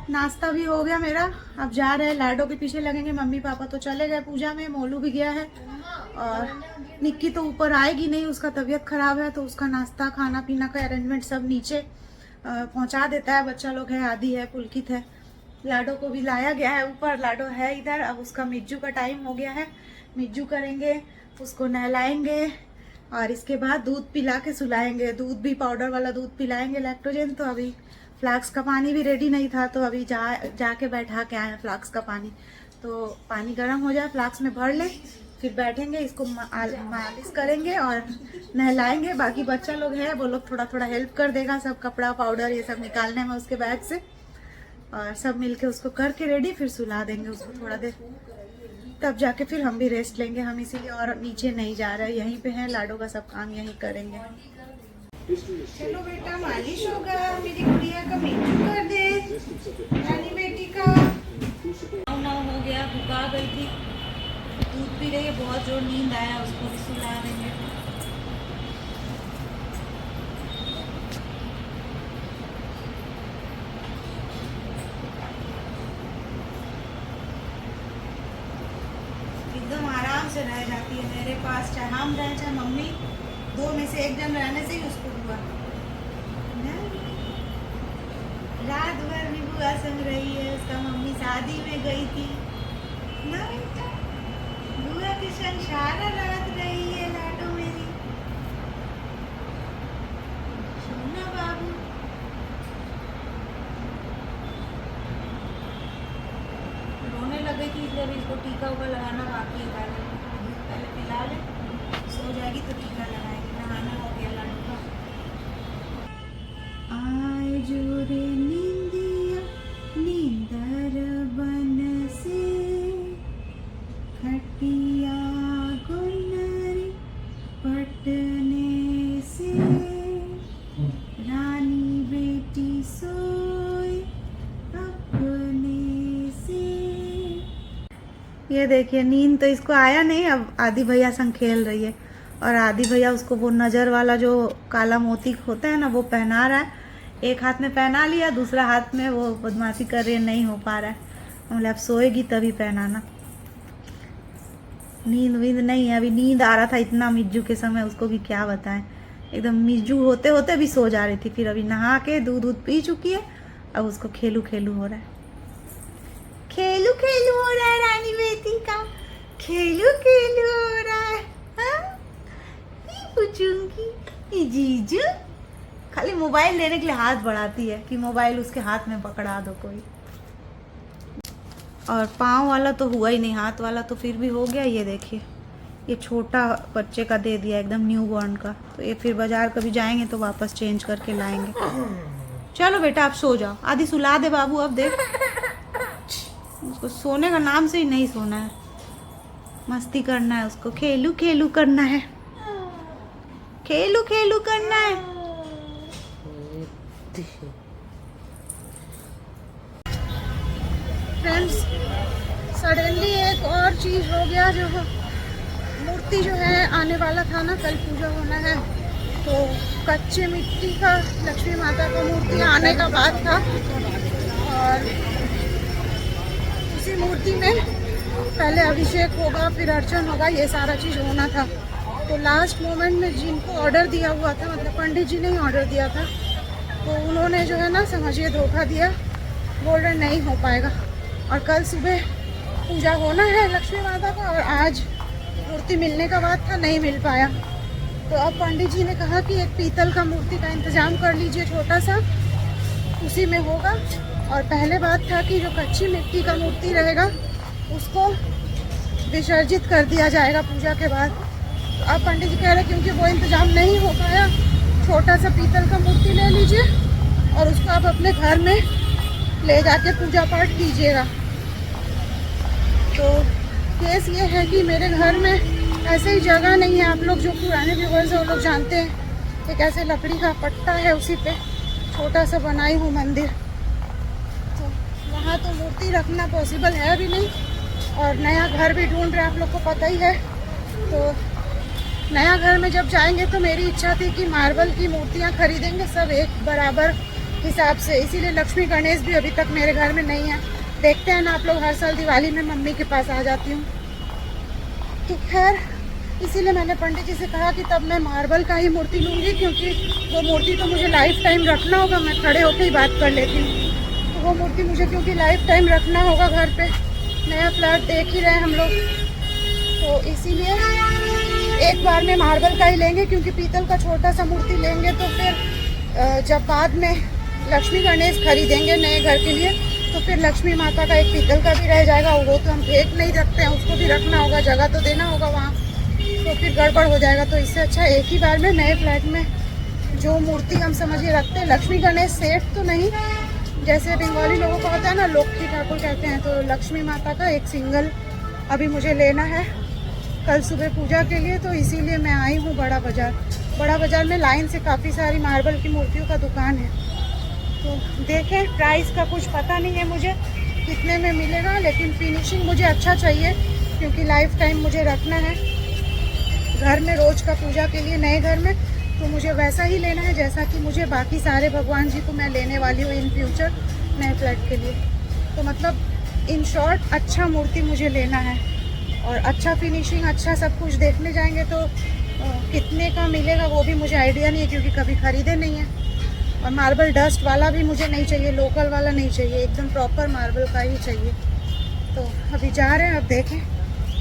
नाश्ता भी हो गया मेरा। अब जा रहे हैं, लाडो के पीछे लगेंगे। मम्मी पापा तो चले गए पूजा में, मोलू भी गया है और निक्की तो ऊपर आएगी नहीं, उसका तबीयत खराब है, तो उसका नाश्ता खाना पीना का अरेंजमेंट सब नीचे पहुंचा देता है। बच्चा लोग है, आदि है, पुलकित है। लाडो को भी लाया गया है ऊपर, लाडो है इधर। अब उसका मिज्जू का टाइम हो गया है, मिज्जू करेंगे, उसको नहलाएंगे और इसके बाद दूध पिला के सुलाएंगे। दूध भी पाउडर वाला दूध पिलाएंगे, लैक्टोजेन। तो अभी फ्लास्क का पानी भी रेडी नहीं था, तो अभी जाके बैठा के आए हैं फ्लास्क का पानी। तो पानी गर्म हो जाए, फ्लास्क में भर ले, फिर बैठेंगे, इसको मालिश करेंगे और नहलाएंगे। बाकी बच्चा लोग है, वो लोग थोड़ा थोड़ा हेल्प कर देगा, सब कपड़ा पाउडर ये सब निकालने में उसके बैग से, और सब मिलके उसको करके रेडी, फिर सुला देंगे उसको थोड़ा देर, तब जाके फिर हम भी रेस्ट लेंगे। हम इसीलिए और नीचे नहीं जा रहे, यहीं पे है, लाडो का सब काम यहीं करेंगे। चलो बेटा, मालिश होगा, मेरी गुड़िया का मिट्टू कर दे, रानी बेटी का। नाव हो गया, भुका गई थी, दूध पी रही है, बहुत जोर नींद आया, उसको भी सुला देंगे। एकदम आराम से रह जाती है मेरे पास, चाहे हम रहे चाहे मम्मी, दो में से एक जन रहने से ही उसको हुआ। रात भर भी बुआ संग रही है, उसका मम्मी शादी में गई थी ना बेटा, बुआ के संग सारा रात रही है लाडो मेरी, सोना बाबू। रोने लगे थी इसलिए अभी इसको टीका उका लगाना बाकी है, पहले पिला ले, सो जाएगी तो टीका लगाएगी। नहाना हो गया लाडो का। आए जोरे नींदिया नींदर बन से, खटिया गुनरी पटने से, रानी बेटी सोए अपने से। ये देखिए, नींद तो इसको आया नहीं, अब आदि भैया संग खेल रही है, और आदि भैया उसको वो नज़र वाला जो काला मोती होता है ना, वो पहना रहा है। एक हाथ में पहना लिया, दूसरा हाथ में वो बदमाशी कर रही है, नहीं हो पा रहा है। मतलब अब सोएगी तभी पहनाना। नींद वींद नहीं है, अभी नींद आ रहा था इतना मिज्जू के समय, उसको भी क्या बताएं, एकदम मिज्जू होते होते भी सो जा रही थी। फिर अभी नहा के दूध पी चुकी है, अब उसको खेलू खेलू हो रहा है, खेलू खेलू हो रहा है रानी बेटी का, खेलू खेलू हो रहा है। हाँ? पूछूंगी जीजू, खाली मोबाइल लेने के लिए हाथ बढ़ाती है कि मोबाइल उसके हाथ में पकड़ा दो कोई। और पाँव वाला तो हुआ ही नहीं, हाथ वाला तो फिर भी हो गया। ये देखिए, ये छोटा बच्चे का दे दिया, एकदम न्यू बॉर्न का। तो ये फिर बाजार कभी जाएंगे तो वापस चेंज करके लाएंगे। चलो बेटा, आप सो जाओ, आदि सुला दे बाबू। अब देख, उसको सोने का नाम से ही नहीं सोना है, मस्ती करना है उसको, खेलू खेलू करना है, खेलू खेलू करना है। फ्रेंड्स, सडनली एक और चीज़ हो गया, जो मूर्ति जो है आने वाला था ना, कल पूजा होना है, तो कच्चे मिट्टी का लक्ष्मी माता का मूर्ति आने का बात था, और उसी मूर्ति में पहले अभिषेक होगा, फिर अर्चन होगा, ये सारा चीज़ होना था। तो लास्ट मोमेंट में जिनको ऑर्डर दिया हुआ था, मतलब पंडित जी ने ही ऑर्डर दिया था, तो उन्होंने जो है ना, समझिए धोखा दिया, बोल रहे नहीं हो पाएगा। और कल सुबह पूजा होना है लक्ष्मी माता का, और आज मूर्ति मिलने का बात था, नहीं मिल पाया। तो अब पंडित जी ने कहा कि एक पीतल का मूर्ति का इंतज़ाम कर लीजिए, छोटा सा, उसी में होगा। और पहले बात था कि जो कच्ची मिट्टी का मूर्ति रहेगा उसको विसर्जित कर दिया जाएगा पूजा के बाद। तो अब पंडित जी कह रहे क्योंकि वो इंतज़ाम नहीं हो पाया, छोटा सा पीतल का मूर्ति ले लीजिए और उसको आप अपने घर में ले जाके पूजा पाठ कीजिएगा। तो केस ये है कि मेरे घर में ऐसे ही जगह नहीं है, आप लोग जो पुराने व्यूवर्स हैं वो लोग जानते हैं, एक ऐसे लकड़ी का पट्टा है, उसी पे छोटा सा बनाई हूँ मंदिर। तो वहाँ तो मूर्ति रखना पॉसिबल है भी नहीं, और नया घर भी ढूंढ रहे हैं, आप लोग को पता ही है। तो नया घर में जब जाएंगे तो मेरी इच्छा थी कि मार्बल की मूर्तियाँ खरीदेंगे, सब एक बराबर हिसाब से, इसीलिए लक्ष्मी गणेश भी अभी तक मेरे घर में नहीं है। देखते हैं ना आप लोग, हर साल दिवाली में मम्मी के पास आ जाती हूँ। तो खैर इसीलिए मैंने पंडित जी से कहा कि तब मैं मार्बल का ही मूर्ति लूँगी, क्योंकि वो मूर्ति तो मुझे लाइफ टाइम रखना होगा। मैं खड़े होकर ही बात कर लेती हूँ। तो वो मूर्ति मुझे क्योंकि लाइफ टाइम रखना होगा घर पे, नया फ्लैट देख ही रहे हम लोग, तो इसीलिए एक बार में मार्बल का ही लेंगे। क्योंकि पीतल का छोटा सा मूर्ति लेंगे तो फिर जब बाद में लक्ष्मी गणेश खरीदेंगे नए घर के लिए, तो फिर लक्ष्मी माता का एक पीतल का भी रह जाएगा। वो तो हम फेंक नहीं रखते हैं, उसको भी रखना होगा, जगह तो देना होगा वहाँ, तो फिर गड़बड़ हो जाएगा। तो इससे अच्छा एक ही बार में नए फ्लैट में जो मूर्ति हम समझिए रखते हैं, लक्ष्मी गणेश सेठ तो नहीं, जैसे बंगाली लोगों को होता है ना, लक्ष्मी ठाकुर कहते हैं, तो लक्ष्मी माता का एक सिंगल अभी मुझे लेना है कल सुबह पूजा के लिए। तो इसीलिए मैं आई हूँ बड़ा बाज़ार। बड़ा बाज़ार में लाइन से काफ़ी सारी मार्बल की मूर्तियों का दुकान है। तो देखें, प्राइस का कुछ पता नहीं है मुझे कितने में मिलेगा, लेकिन फिनिशिंग मुझे अच्छा चाहिए, क्योंकि लाइफ टाइम मुझे रखना है घर में रोज का पूजा के लिए नए घर में। तो मुझे वैसा ही लेना है जैसा कि मुझे बाकी सारे भगवान जी को मैं लेने वाली हूँ इन फ्यूचर नए फ्लैट के लिए। तो मतलब इन शॉर्ट अच्छा मूर्ति मुझे लेना है, और अच्छा फिनिशिंग, अच्छा सब कुछ देखने जाएंगे तो कितने का मिलेगा वो भी मुझे आइडिया नहीं है, क्योंकि कभी खरीदे नहीं है। और मार्बल डस्ट वाला भी मुझे नहीं चाहिए, लोकल वाला नहीं चाहिए, एकदम प्रॉपर मार्बल का ही चाहिए। तो अभी जा रहे हैं, अब देखें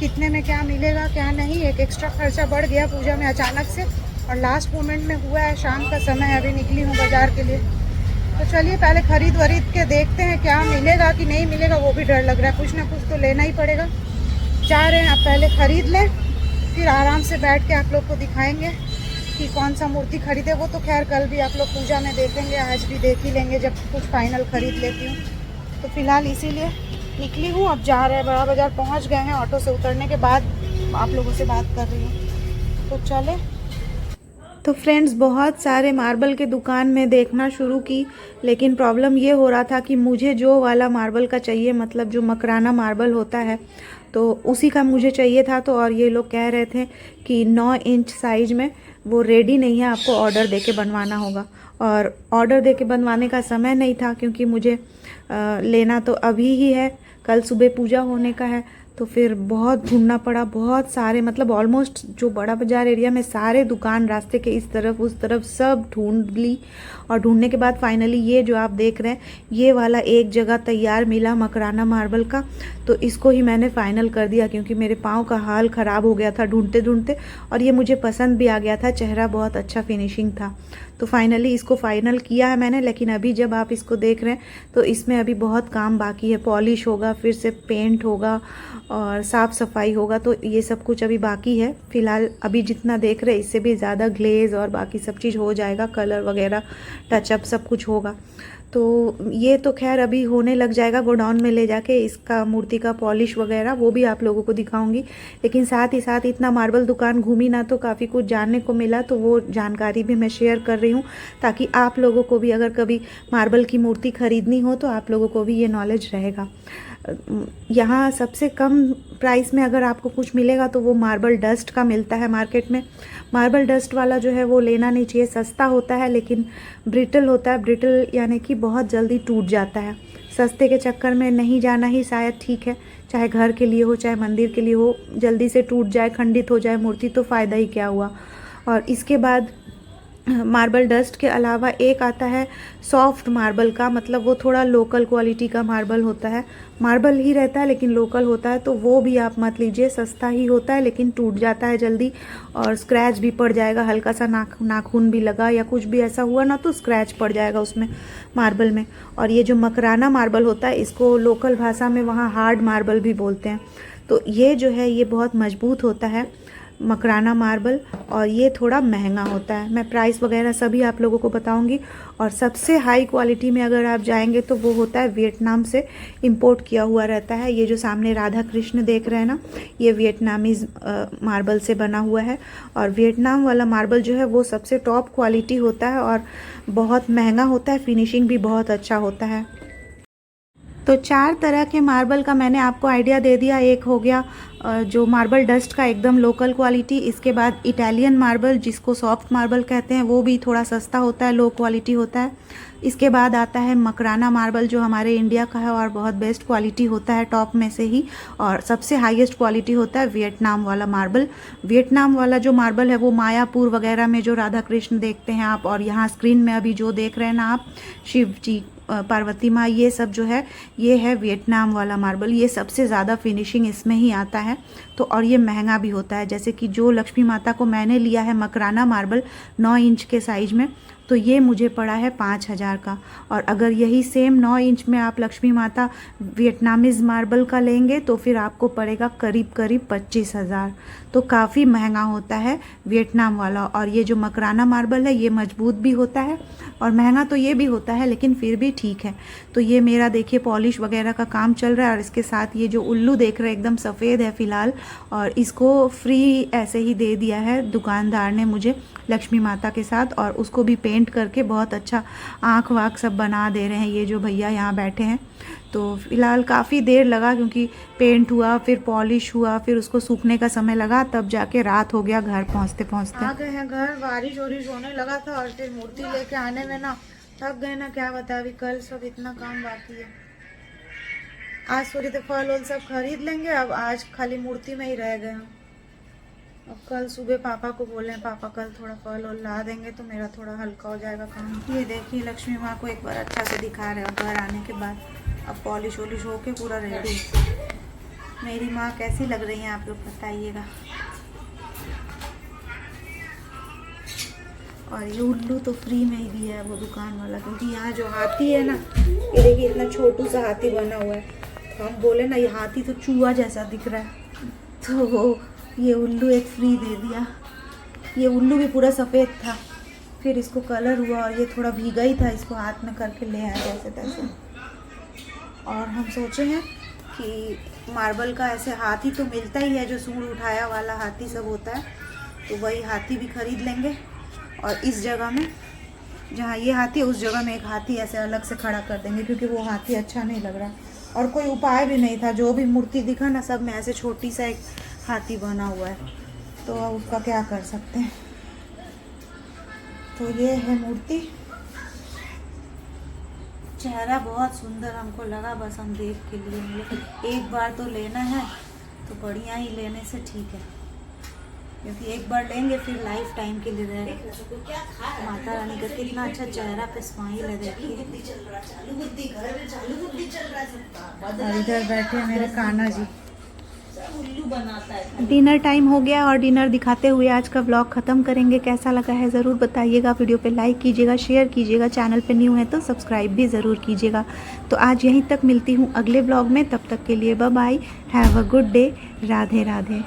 कितने में क्या मिलेगा क्या नहीं। एक एक्स्ट्रा खर्चा बढ़ गया पूजा में अचानक से, और लास्ट मोमेंट में हुआ है। शाम का समय है, अभी निकली हूँ बाज़ार के लिए। तो चलिए पहले खरीद वरीद के देखते हैं क्या मिलेगा कि नहीं मिलेगा, वो भी डर लग रहा है। कुछ ना कुछ तो लेना ही पड़ेगा। जा रहे हैं, आप पहले ख़रीद लें, फिर आराम से बैठ के आप लोग को दिखाएंगे कि कौन सा मूर्ति खरीदे। वो तो खैर कल भी आप लोग पूजा में देखेंगे, आज भी देख ही लेंगे जब कुछ फाइनल ख़रीद लेती हूँ। तो फिलहाल इसीलिए निकली हूँ, अब जा रहे हैं बड़ा बाज़ार। पहुँच गए हैं, ऑटो से उतरने के बाद आप लोगों से बात कर रही हूँ। तो चले। तो फ्रेंड्स, बहुत सारे मार्बल के दुकान में देखना शुरू की, लेकिन प्रॉब्लम ये हो रहा था कि मुझे जो वाला मार्बल का चाहिए, मतलब जो मकराना मार्बल होता है, तो उसी का मुझे चाहिए था। तो और ये लोग कह रहे थे कि 9 इंच साइज़ में वो रेडी नहीं है, आपको ऑर्डर देके बनवाना होगा। और ऑर्डर देके बनवाने का समय नहीं था, क्योंकि मुझे लेना तो अभी ही है, कल सुबह पूजा होने का है। तो फिर बहुत ढूंढना पड़ा, बहुत सारे, मतलब ऑलमोस्ट जो बड़ा बाज़ार एरिया में सारे दुकान, रास्ते के इस तरफ उस तरफ सब ढूंढ ली। और ढूंढने के बाद फाइनली ये जो आप देख रहे हैं, ये वाला एक जगह तैयार मिला मकराना मार्बल का। तो इसको ही मैंने फ़ाइनल कर दिया, क्योंकि मेरे पाँव का हाल ख़राब हो गया था ढूंढते ढूंढते, और ये मुझे पसंद भी आ गया था, चेहरा बहुत अच्छा फिनिशिंग था। तो फाइनली इसको फ़ाइनल किया है मैंने। लेकिन अभी जब आप इसको देख रहे हैं तो इसमें अभी बहुत काम बाकी है। पॉलिश होगा, फिर से पेंट होगा और साफ़ सफाई होगा, तो ये सब कुछ अभी बाकी है। फ़िलहाल अभी जितना देख रहे हैं इससे भी ज़्यादा ग्लेज़ और बाकी सब चीज़ हो जाएगा, कलर वगैरह टचअप सब कुछ होगा। तो ये तो खैर अभी होने लग जाएगा, गोडाउन में ले जाके इसका मूर्ति का पॉलिश वगैरह वो भी आप लोगों को दिखाऊंगी। लेकिन साथ ही साथ इतना मार्बल दुकान घूमी ना, तो काफ़ी कुछ जानने को मिला, तो वो जानकारी भी मैं शेयर कर रही हूँ, ताकि आप लोगों को भी अगर कभी मार्बल की मूर्ति ख़रीदनी हो तो आप लोगों को भी ये नॉलेज रहेगा। यहाँ सबसे कम प्राइस में अगर आपको कुछ मिलेगा तो वो मार्बल डस्ट का मिलता है मार्केट में। मार्बल डस्ट वाला जो है वो लेना नहीं चाहिए, सस्ता होता है लेकिन ब्रिटल होता है। ब्रिटल यानी कि बहुत जल्दी टूट जाता है। सस्ते के चक्कर में नहीं जाना ही शायद ठीक है, चाहे घर के लिए हो चाहे मंदिर के लिए हो, जल्दी से टूट जाए, खंडित हो जाए मूर्ति तो फ़ायदा ही क्या हुआ। और इसके बाद मार्बल डस्ट के अलावा एक आता है सॉफ्ट मार्बल का, मतलब वो थोड़ा लोकल क्वालिटी का मार्बल होता है, मार्बल ही रहता है लेकिन लोकल होता है। तो वो भी आप मत लीजिए, सस्ता ही होता है लेकिन टूट जाता है जल्दी, और स्क्रैच भी पड़ जाएगा, हल्का सा नाखून भी लगा या कुछ भी ऐसा हुआ ना तो स्क्रैच पड़ जाएगा उसमें मार्बल में। और ये जो मकराना मार्बल होता है इसको लोकल भाषा में वहाँ हार्ड मार्बल भी बोलते हैं। तो ये जो है ये बहुत मजबूत होता है मकराना मार्बल, और ये थोड़ा महंगा होता है। मैं प्राइस वगैरह सभी आप लोगों को बताऊंगी। और सबसे हाई क्वालिटी में अगर आप जाएंगे तो वो होता है वियतनाम से इंपोर्ट किया हुआ रहता है। ये जो सामने राधा कृष्ण देख रहे हैं ना, ये वियतनामीज़ मार्बल से बना हुआ है। और वियतनाम वाला मार्बल जो है वो सबसे टॉप क्वालिटी होता है और बहुत महंगा होता है, फिनिशिंग भी बहुत अच्छा होता है। तो 4 तरह के मार्बल का मैंने आपको आइडिया दे दिया। एक हो गया जो मार्बल डस्ट का एकदम लोकल क्वालिटी, इसके बाद इटालियन मार्बल जिसको सॉफ्ट मार्बल कहते हैं, वो भी थोड़ा सस्ता होता है, लो क्वालिटी होता है। इसके बाद आता है मकराना मार्बल जो हमारे इंडिया का है और बहुत बेस्ट क्वालिटी होता है टॉप में से ही, और सबसे हाईएस्ट क्वालिटी होता है वियतनाम वाला मार्बल। वियतनाम वाला जो मार्बल है वो मायापुर वगैरह में जो राधा कृष्ण देखते हैं आप, और यहाँ स्क्रीन में अभी जो देख रहे हैं ना आप, शिव जी, पार्वती माँ, ये सब जो है ये है वियतनाम वाला मार्बल। ये सबसे ज़्यादा फिनिशिंग इसमें ही आता है, तो और ये महंगा भी होता है। जैसे कि जो लक्ष्मी माता को मैंने लिया है मकराना मार्बल 9 इंच के साइज़ में, तो ये मुझे पड़ा है 5,000 का। और अगर यही सेम 9 इंच में आप लक्ष्मी माता वियतनामीज़ मार्बल का लेंगे तो फिर आपको पड़ेगा करीब 25,000। तो काफ़ी महंगा होता है वियतनाम वाला। और ये जो मकराना मार्बल है ये मजबूत भी होता है और महंगा तो ये भी होता है, लेकिन फिर भी ठीक है। तो ये मेरा देखिए पॉलिश वगैरह का काम चल रहा है। और इसके साथ ये जो उल्लू देख रहे हैं एकदम सफ़ेद है फ़िलहाल, और इसको फ्री ऐसे ही दे दिया है दुकानदार ने मुझे लक्ष्मी माता के साथ। और उसको भी पेंट करके बहुत अच्छा आँख वाँख सब बना दे रहे हैं ये जो भैया यहाँ बैठे हैं। तो फ़िलहाल काफ़ी देर लगा क्योंकि पेंट हुआ, फिर पॉलिश हुआ, फिर उसको सूखने का समय लगा, तब जाके रात हो गया घर पहुँचते पहुँचते। आ गए हैं घर, बारिश वारिश होने लगा था और फिर मूर्ति लेके आने में ना थक गए ना, क्या बता। अभी कल सब इतना काम बाकी है। आज सोचे थे फल वल सब खरीद लेंगे, अब आज खाली मूर्ति में ही रह गए हम। अब कल सुबह पापा को बोले पापा कल थोड़ा फल और ला देंगे तो मेरा थोड़ा हल्का हो जाएगा काम। ये देखिए लक्ष्मी माँ को एक बार अच्छा से दिखा रहे हो घर आने के बाद। अब पॉलिश वॉलिश होके पूरा रेडी। मेरी माँ कैसी लग रही है आप लोग बताइएगा। और ये उल्लू तो फ्री में ही दिया है वो दुकान वाला, क्योंकि यहाँ जो हाथी है ना, ये देखिए इतना छोटू सा हाथी बना हुआ है। तो हम बोले ना ये हाथी तो चूहा जैसा दिख रहा है, तो वो ये उल्लू एक फ्री दे दिया। ये उल्लू भी पूरा सफ़ेद था, फिर इसको कलर हुआ और ये थोड़ा भीगा ही था, इसको हाथ में करके ले आया जैसे तैसे। और हम सोचे हैं कि मार्बल का ऐसे हाथी तो मिलता ही है, जो सूंड उठाया वाला हाथी सब होता है, तो वही हाथी भी खरीद लेंगे। और इस जगह में जहाँ ये हाथी है उस जगह में एक हाथी ऐसे अलग से खड़ा कर देंगे, क्योंकि वो हाथी अच्छा नहीं लग रहा। और कोई उपाय भी नहीं था, जो भी मूर्ति दिखा ना सब में ऐसे छोटी सा एक हाथी बना हुआ है, तो उसका क्या कर सकते हैं। तो ये है मूर्ति, चेहरा बहुत सुंदर हमको लगा, बस हम देख के लिए मिले। एक बार तो लेना है तो बढ़िया ही लेने से ठीक है, क्योंकि एक बार लेंगे फिर लाइफ टाइम के लिए रहेगा। माता रानी का कितना अच्छा चेहरा पे स्माइल है देखिए। और इधर बैठे मेरे कान्हा जी। डिनर टाइम हो गया और डिनर दिखाते हुए आज का व्लॉग ख़त्म करेंगे। कैसा लगा है ज़रूर बताइएगा। वीडियो पे लाइक कीजिएगा, शेयर कीजिएगा, चैनल पे न्यू है तो सब्सक्राइब भी ज़रूर कीजिएगा। तो आज यहीं तक, मिलती हूँ अगले व्लॉग में, तब तक के लिए bye bye, have a good day, Radhe Radhe.